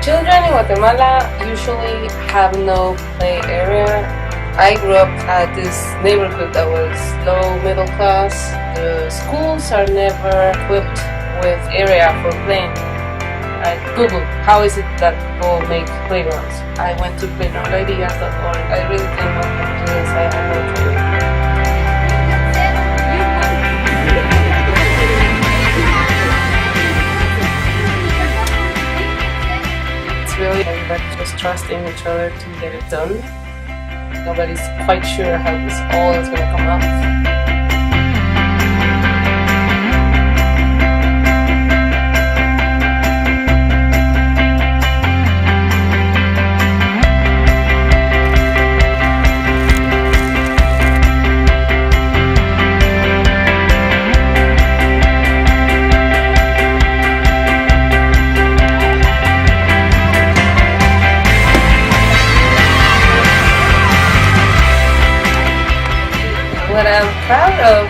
Children in Guatemala usually have no play area. I grew up at this neighborhood that was low middle class. The schools are never equipped with area for playing. I googled how is it that people make playgrounds. I went to playgroundideas.org. I really didn't know how to do this. I had no clue. It's really everybody just trusting each other to get it done. Nobody's quite sure how this all is going to come out. What I'm proud of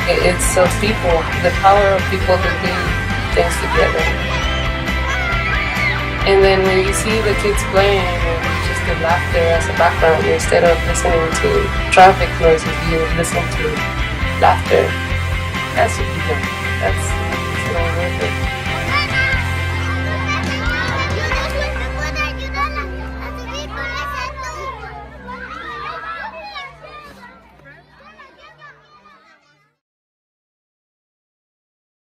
is of people, the power of people to do things together. And then when you see the kids playing and just the laughter as a background, instead of listening to traffic noises, you listen to laughter. That's what you do. That's worth it.